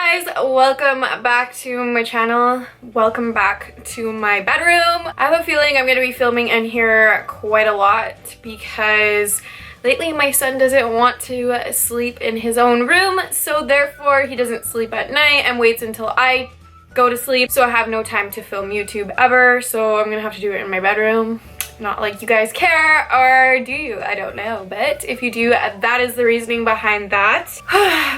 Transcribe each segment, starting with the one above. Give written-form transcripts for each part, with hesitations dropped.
Hey guys, welcome back to my channel. Welcome back to my bedroom. I have a feeling I'm gonna be filming in here quite a lot because lately my son doesn't want to sleep in his own room, so therefore he doesn't sleep at night and waits until I go to sleep, so I have no time to film YouTube ever, so I'm gonna have to do it in my bedroom. Not like you guys care, or do you? I don't know, but if you do, that is the reasoning behind that.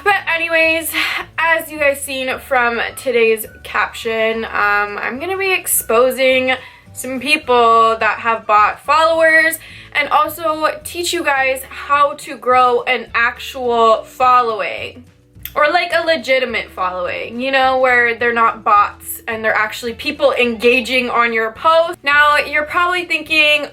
But anyways, as you guys seen from today's caption, I'm gonna be exposing some people that have bought followers and also teach you guys how to grow an actual following. Or like a legitimate following, you know, where they're not bots and they're actually people engaging on your post. Now, you're probably thinking,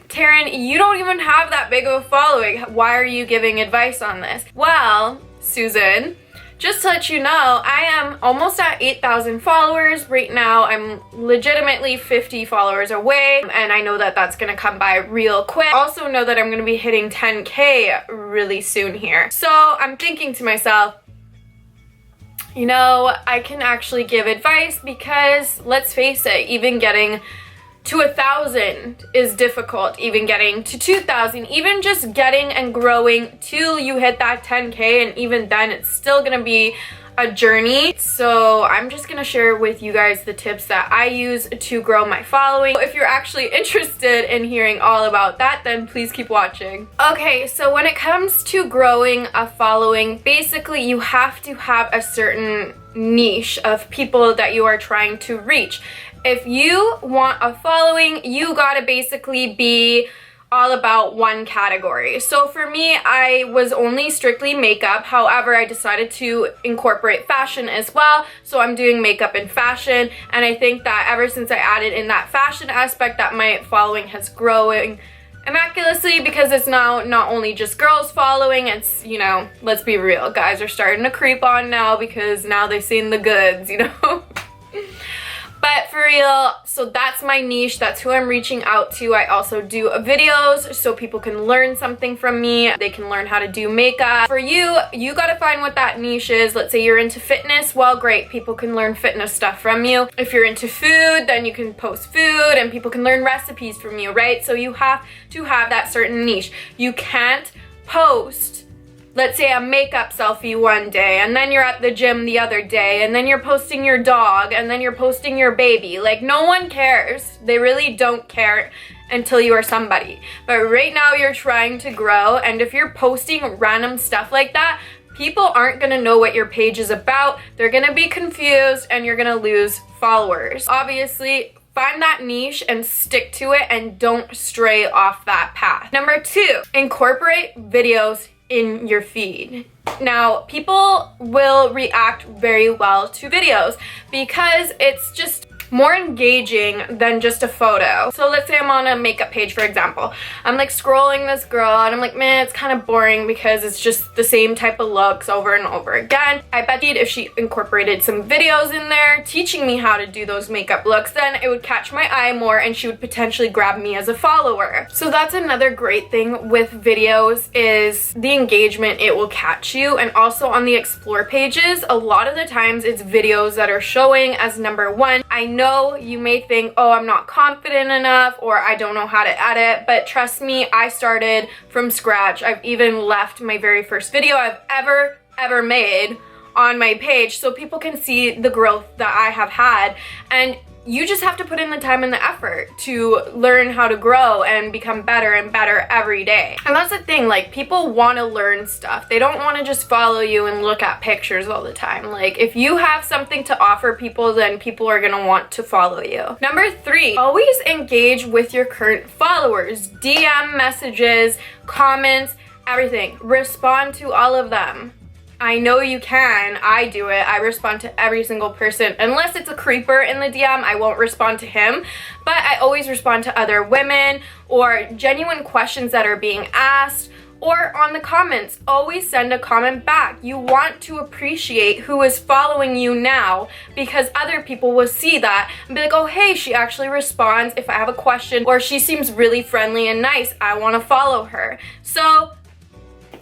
Taryn, you don't even have that big of a following. Why are you giving advice on this? Well, Susan, just to let you know, I am almost at 8,000 followers. Right now, I'm legitimately 50 followers away, and I know that that's gonna come by real quick. Also know that I'm gonna be hitting 10K really soon here. So I'm thinking to myself, you know, I can actually give advice because, let's face it, even getting to 1,000 is difficult. Even getting to 2,000, even just getting and growing till you hit that 10K, and even then it's still gonna be a journey. So I'm just gonna share with you guys the tips that I use to grow my following. If you're actually interested in hearing all about that, then please keep watching. Okay, so when it comes to growing a following, basically you have to have a certain niche of people that you are trying to reach. If you want a following, you gotta basically be all about one category. So for me, I was only strictly makeup. However, I decided to incorporate fashion as well. So I'm doing makeup and fashion. And I think that ever since I added in that fashion aspect, that my following has growing immaculately, because it's now not only just girls following, it's, you know, let's be real, guys are starting to creep on now because now they've seen the goods, you know? But for real, so that's my niche. That's who I'm reaching out to. I also do videos so people can learn something from me. They can learn how to do makeup. For you, you gotta find what that niche is. Let's say you're into fitness. Well, great. People can learn fitness stuff from you. If you're into food, then you can post food and people can learn recipes from you, right? So you have to have that certain niche. You can't post, let's say, a makeup selfie one day, and then you're at the gym the other day, and then you're posting your dog, and then you're posting your baby. Like, no one cares. They really don't care until you are somebody. But right now you're trying to grow, and if you're posting random stuff like that, people aren't gonna know what your page is about. They're gonna be confused, and you're gonna lose followers. Obviously, find that niche and stick to it and don't stray off that path. Number 2, incorporate videos in your feed. Now, people will react very well to videos because it's just more engaging than just a photo. So let's say I'm on a makeup page, for example. I'm like scrolling this girl and I'm like, man, it's kind of boring because it's just the same type of looks over and over again. I bet if she incorporated some videos in there teaching me how to do those makeup looks, then it would catch my eye more and she would potentially grab me as a follower. So that's another great thing with videos, is the engagement it will catch you. And also on the explore pages, a lot of the times it's videos that are showing as number 1. I know you may think, oh, I'm not confident enough, or I don't know how to edit, but trust me, I started from scratch. I've even left my very first video I've ever made on my page so people can see the growth that I have had. And you just have to put in the time and the effort to learn how to grow and become better and better every day. And that's the thing, like, people want to learn stuff. They don't want to just follow you and look at pictures all the time. Like, if you have something to offer people, then people are gonna want to follow you. Number 3, always engage with your current followers. DM messages, comments, everything. Respond to all of them. I know you can. I do it. I respond to every single person. Unless it's a creeper in the DM, I won't respond to him. But I always respond to other women or genuine questions that are being asked, or on the comments. Always send a comment back. You want to appreciate who is following you now, because other people will see that and be like, oh, hey, she actually responds if I have a question, or she seems really friendly and nice. I want to follow her. So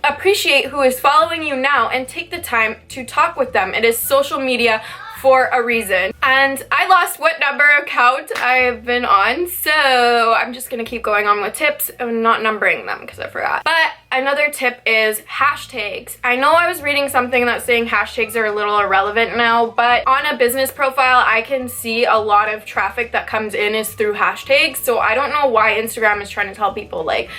appreciate who is following you now and take the time to talk with them. It is social media for a reason. And I lost what number account I've been on, so I'm just gonna keep going on with tips and not numbering them because I forgot. But another tip is hashtags. I know I was reading something that's saying hashtags are a little irrelevant now, but on a business profile, I can see a lot of traffic that comes in is through hashtags. So I don't know why Instagram is trying to tell people like,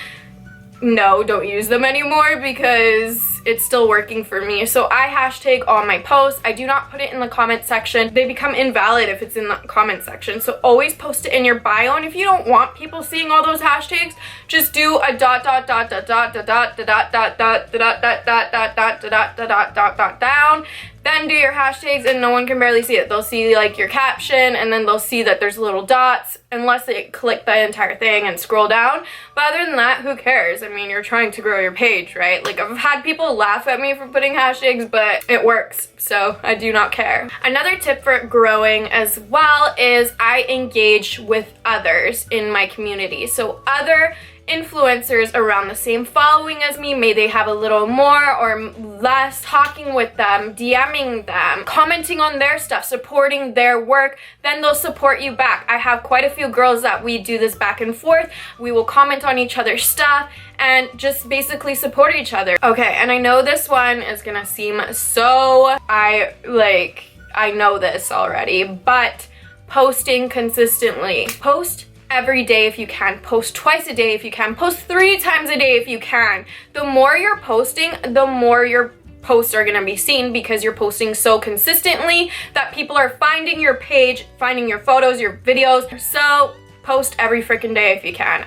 no, don't use them anymore, because it's still working for me. So I hashtag all my posts. I do not put it in the comment section. They become invalid if it's in the comment section. So always post it in your bio. And if you don't want people seeing all those hashtags, just do a down. Then do your hashtags and no one can barely see it. They'll see like your caption and then they'll see that there's little dots unless they click the entire thing and scroll down. But other than that, who cares? I mean, you're trying to grow your page, right? Like I've had people laugh at me for putting hashtags, but it works. So I do not care. Another tip for growing as well is I engage with others in my community. So other influencers around the same following as me, may they have a little more or less, talking with them, DMing them, commenting on their stuff, supporting their work, then they'll support you back. I have quite a few girls that we do this back and forth. We will comment on each other's stuff and just basically support each other. Okay, and I know this one is gonna seem so, I know this already, but posting consistently. Post every day if you can, post twice a day if you can, post 3 times a day if you can. The more you're posting, the more your posts are gonna be seen because you're posting so consistently that people are finding your page, finding your photos, your videos. So post every freaking day if you can.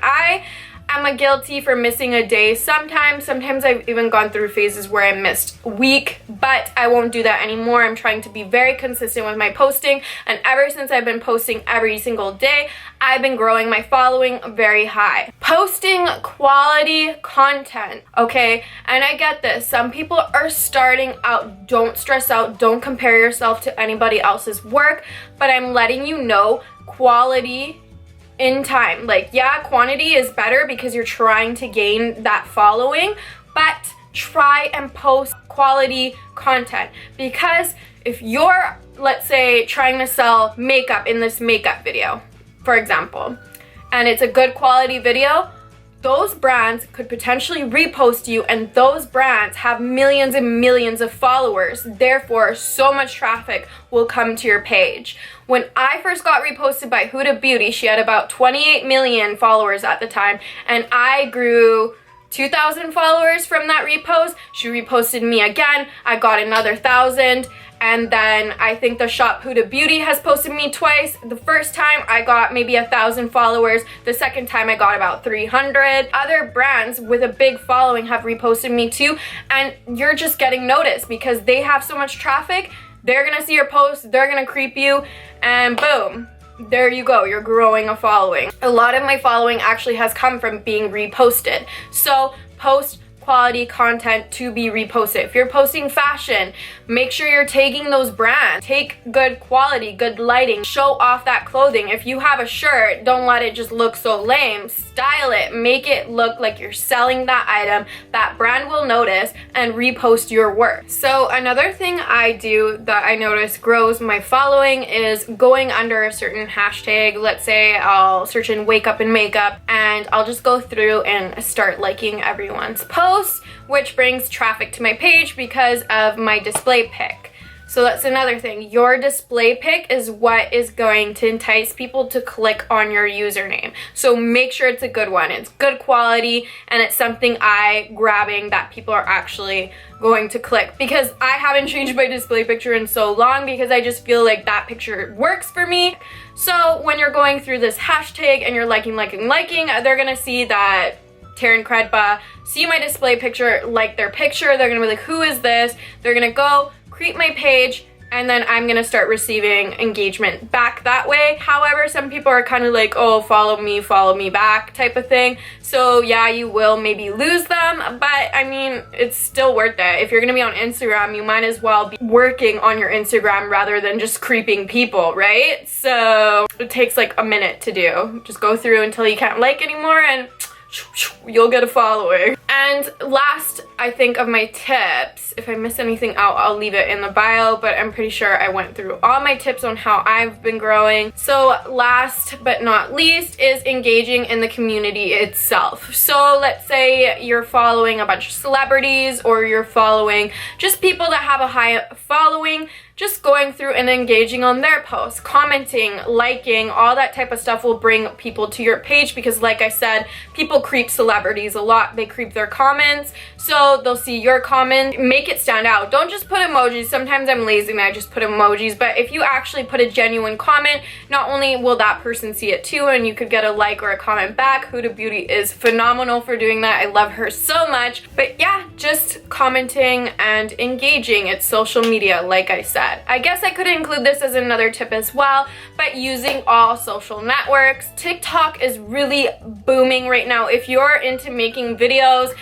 I'm a guilty for missing a day sometimes. I've even gone through phases where I missed a week, but I won't do that anymore. I'm trying to be very consistent with my posting, and ever since I've been posting every single day, I've been growing my following very high. Posting quality content, okay? And I get this. Some people are starting out. Don't stress out. Don't compare yourself to anybody else's work, but I'm letting you know quality in time. Like, yeah, quantity is better because you're trying to gain that following, but try and post quality content. Because if you're, let's say, trying to sell makeup in this makeup video, for example, and it's a good quality video, those brands could potentially repost you, and those brands have millions and millions of followers. Therefore, so much traffic will come to your page. When I first got reposted by Huda Beauty, she had about 28 million followers at the time, and I grew 2,000 followers from that repost. She reposted me again. I got another 1,000. And then I think the shop Huda Beauty has posted me twice. The first time I got maybe 1,000 followers. The second time I got about 300. Other brands with a big following have reposted me too. And you're just getting noticed because they have so much traffic. They're gonna see your post, they're gonna creep you, and boom. There you go, you're growing a following. A lot of my following actually has come from being reposted. So post quality content to be reposted. If you're posting fashion, make sure you're tagging those brands. Take good quality, good lighting, show off that clothing. If you have a shirt, don't let it just look so lame. Style it, make it look like you're selling that item. That brand will notice and repost your work. So another thing I do that I notice grows my following is going under a certain hashtag. Let's say I'll search in wake up and makeup, and I'll just go through and start liking everyone's posts, which brings traffic to my page because of my display pic. So that's another thing. Your display pic is what is going to entice people to click on your username. So make sure it's a good one. It's good quality and it's something eye-grabbing that people are actually going to click, because I haven't changed my display picture in so long because I just feel like that picture works for me. So when you're going through this hashtag and you're liking, they're gonna see that tarenkredba, see my display picture, like their picture, they're gonna be like, who is this? They're gonna go create my page, and then I'm gonna start receiving engagement back that way. However, some people are kind of like, oh, follow me back type of thing. So yeah, you will maybe lose them, but I mean, it's still worth it. If you're gonna be on Instagram, you might as well be working on your Instagram rather than just creeping people, right? So it takes like a minute to do. Just go through until you can't like anymore, and you'll get a following. And last I think of my tips, if I miss anything out, I'll leave it in the bio, but I'm pretty sure I went through all my tips on how I've been growing. So last but not least is engaging in the community itself. So let's say you're following a bunch of celebrities, or you're following just people that have a high following. Just going through and engaging on their posts, commenting, liking, all that type of stuff will bring people to your page, because like I said, people creep celebrities a lot. They creep their comments, so they'll see your comment. Make it stand out. Don't just put emojis. Sometimes I'm lazy and I just put emojis, but if you actually put a genuine comment, not only will that person see it too, and you could get a like or a comment back. Huda Beauty is phenomenal for doing that. I love her so much. But yeah, just commenting and engaging. It's social media, like I said. I guess I could include this as another tip as well, but using all social networks. TikTok is really booming right now. If you're into making videos,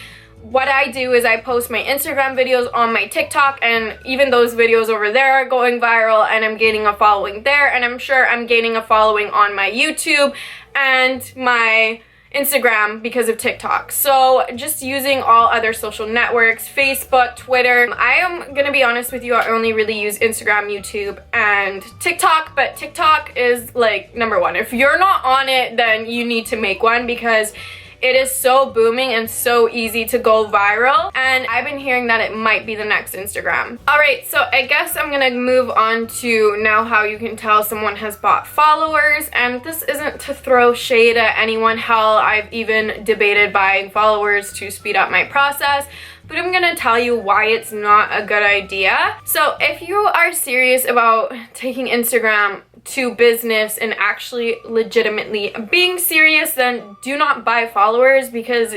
what I do is I post my Instagram videos on my TikTok, and even those videos over there are going viral, and I'm gaining a following there, and I'm sure I'm gaining a following on my YouTube and my Instagram because of TikTok. So just using all other social networks, Facebook, Twitter. I am gonna be honest with you, I only really use Instagram, YouTube, and TikTok, but TikTok is like number one. If you're not on it, then you need to make one, because it is so booming and so easy to go viral, and I've been hearing that it might be the next Instagram. Alright, so I guess I'm gonna move on to now how you can tell someone has bought followers, and this isn't to throw shade at anyone. Hell, I've even debated buying followers to speed up my process, but I'm gonna tell you why it's not a good idea. So if you are serious about taking Instagram to business and actually legitimately being serious, then do not buy followers, because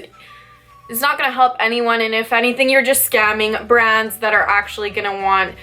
it's not gonna help anyone, and if anything, you're just scamming brands that are actually gonna want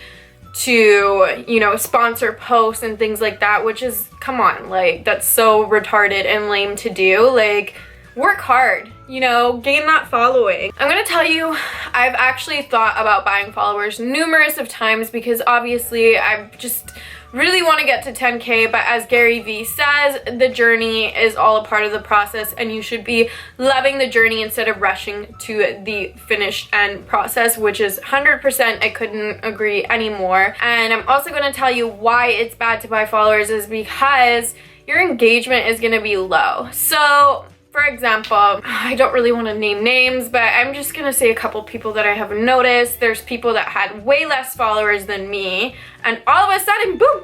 to, you know, sponsor posts and things like that, which is, come on, like, that's so retarded and lame to do. Like, work hard, you know, gain that following. I'm gonna tell you, I've actually thought about buying followers numerous of times, because obviously I've just really want to get to 10K, but as Gary Vee says, the journey is all a part of the process, and you should be loving the journey instead of rushing to the finished end process, which is 100%, I couldn't agree anymore. And I'm also going to tell you why it's bad to buy followers is because your engagement is going to be low. So for example, I don't really want to name names, but I'm just gonna say a couple people that I have noticed. There's people that had way less followers than me, and all of a sudden, boom,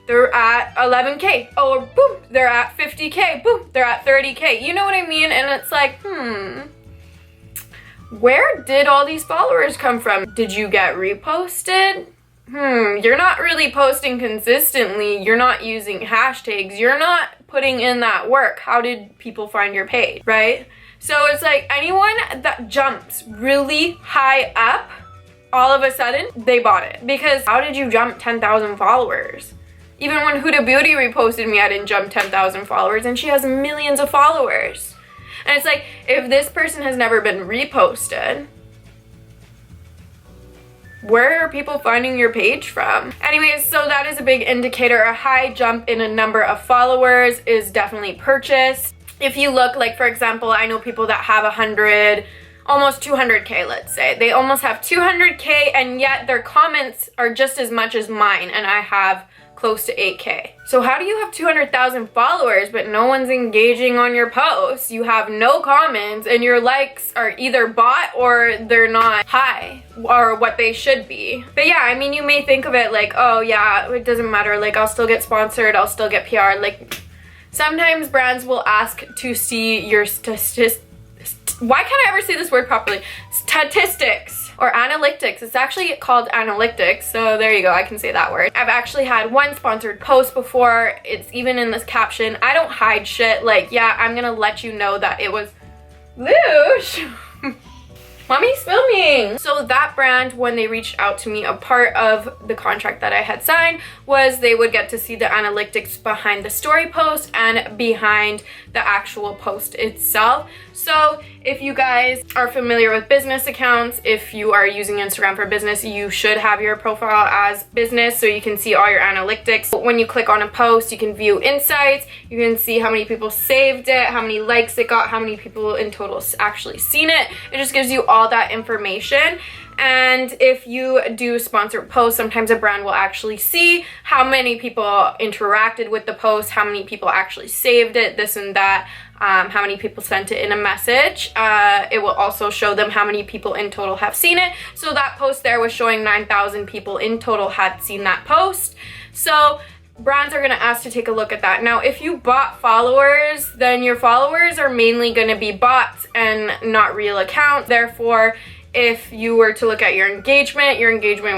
they're at 11K, or boom, they're at 50K, boom, they're at 30K. You know what I mean? And it's like, where did all these followers come from? Did you get reposted? You're not really posting consistently. You're not using hashtags. You're not putting in that work. How did people find your page, right? So it's like anyone that jumps really high up, all of a sudden, they bought it. Because how did you jump 10,000 followers? Even when Huda Beauty reposted me, I didn't jump 10,000 followers, and she has millions of followers. And it's like, if this person has never been reposted, where are people finding your page from? Anyways, so that is a big indicator. A high jump in a number of followers is definitely purchase. If you look, like, for example, I know people that have 100, almost 200K, let's say. They almost have 200K, and yet their comments are just as much as mine, and I have close to 8K. So how do you have 200,000 followers but no one's engaging on your posts? You have no comments, and your likes are either bot or they're not high or what they should be. But yeah, I mean, you may think of it like, oh yeah, it doesn't matter, like, I'll still get sponsored, I'll still get PR. Like, sometimes brands will ask to see your why can't I ever say this word properly? Statistics. Or analytics. It's actually called analytics, so there you go, I can say that word. I've actually had one sponsored post before. It's even in this caption. I don't hide shit. Like, yeah, I'm gonna let you know that it was Loosh. Mommy's filming. So that brand, when they reached out to me, a part of the contract that I had signed was they would get to see the analytics behind the story post and behind the actual post itself. So if you guys are familiar with business accounts, if you are using Instagram for business, you should have your profile as business so you can see all your analytics. When you click on a post, you can view insights, you can see how many people saved it, how many likes it got, how many people in total actually seen it. It just gives you all that information. And if you do sponsored posts, sometimes a brand will actually see how many people interacted with the post, how many people actually saved it, this and that, how many people sent it in a message. It will also show them how many people in total have seen it. So that post there was showing 9,000 people in total had seen that post. So brands are going to ask to take a look at that. Now, if you bought followers, then your followers are mainly going to be bots and not real accounts. Therefore, if you were to look at your engagement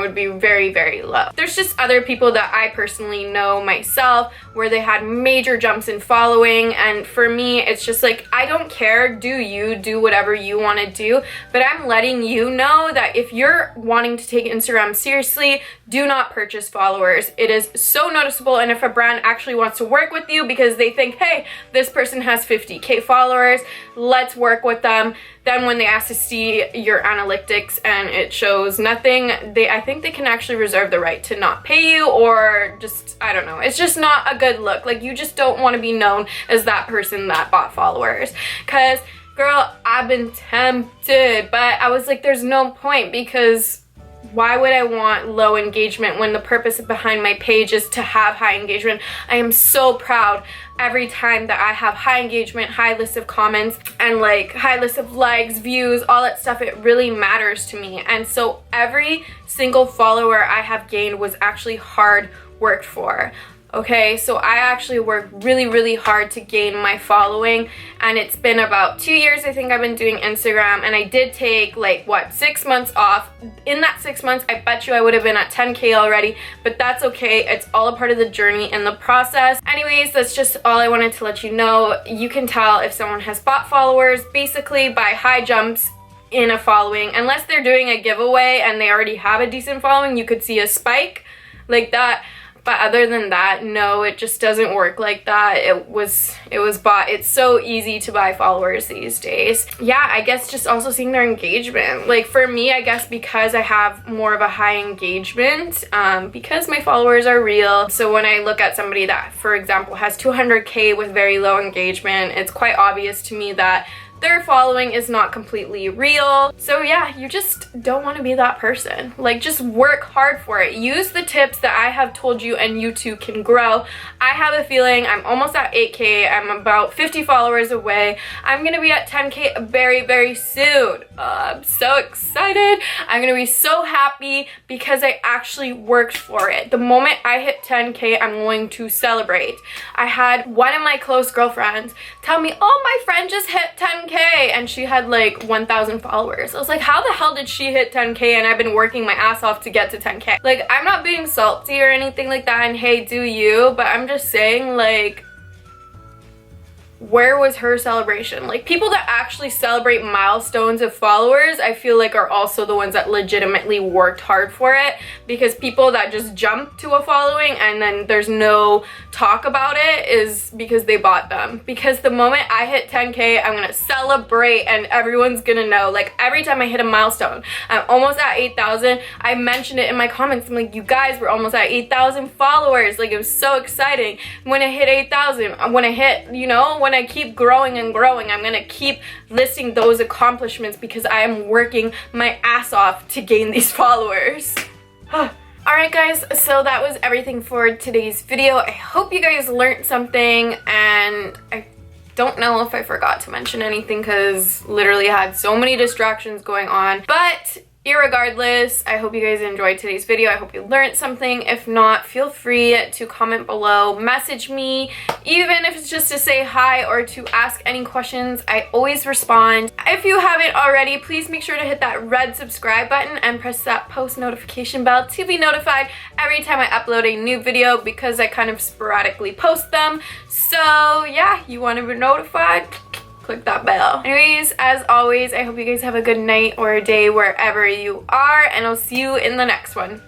would be very, very low. There's just other people that I personally know myself where they had major jumps in following, and for me, it's just like, I don't care, do you do whatever you want to do, but I'm letting you know that if you're wanting to take Instagram seriously, do not purchase followers. It is so noticeable, and if a brand actually wants to work with you because they think, hey, this person has 50K followers, let's work with them, then when they ask to see your analytics and it shows nothing, I think they can actually reserve the right to not pay you, or just, I don't know. It's just not a good look. Like, you just don't want to be known as that person that bought followers. Because, girl, I've been tempted, but I was like, there's no point, because why would I want low engagement when the purpose behind my page is to have high engagement? I am so proud every time that I have high engagement, high list of comments, and like high list of likes, views, all that stuff. It really matters to me. And so every single follower I have gained was actually hard worked for. Okay, so I actually worked really, really hard to gain my following, and it's been about 2 years I think I've been doing Instagram, and I did take like, what, 6 months off. In that 6 months, I bet you I would have been at 10K already, but that's okay. It's all a part of the journey and the process. Anyways, that's just all I wanted to let you know. You can tell if someone has bought followers basically by high jumps in a following. Unless they're doing a giveaway and they already have a decent following, you could see a spike like that. But other than that, no, it just doesn't work like that. It was bought. It's so easy to buy followers these days. Yeah, I guess just also seeing their engagement. Like for me, I guess because I have more of a high engagement, because my followers are real. So when I look at somebody that, for example, has 200K with very low engagement, it's quite obvious to me that their following is not completely real. So yeah, you just don't want to be that person. Like, just work hard for it. Use the tips that I have told you and you too can grow. I have a feeling I'm almost at 8K. I'm about 50 followers away. I'm gonna be at 10K very, very soon. I'm so excited. I'm gonna be so happy because I actually worked for it. The moment I hit 10K, I'm going to celebrate. I had one of my close girlfriends tell me, oh, my friend just hit 10K and she had like 1,000 followers. I was like, how the hell did she hit 10K and I've been working my ass off to get to 10K? Like, I'm not being salty or anything like that, and hey, do you, but I'm just saying, like, where was her celebration? Like, people that actually celebrate milestones of followers, I feel like are also the ones that legitimately worked hard for it, because people that just jump to a following and then there's no talk about it is because they bought them. Because the moment I hit 10K, I'm gonna celebrate and everyone's gonna know. Like, every time I hit a milestone, I'm almost at 8,000. I mentioned it in my comments. I'm like, you guys, we're almost at 8,000 followers. Like, it was so exciting. When I hit 8,000, when I hit, you know, when I keep growing and growing, I'm gonna keep listing those accomplishments because I am working my ass off to gain these followers. Alright guys, so that was everything for today's video. I hope you guys learned something, and I don't know if I forgot to mention anything because literally had so many distractions going on. But irregardless, I hope you guys enjoyed today's video. I hope you learned something. If not, feel free to comment below, message me, even if it's just to say hi or to ask any questions. I always respond. If you haven't already, please make sure to hit that red subscribe button and press that post notification bell to be notified every time I upload a new video, because I kind of sporadically post them. So yeah, you want to be notified? Click that bell. Anyways, as always, I hope you guys have a good night or a day wherever you are, and I'll see you in the next one.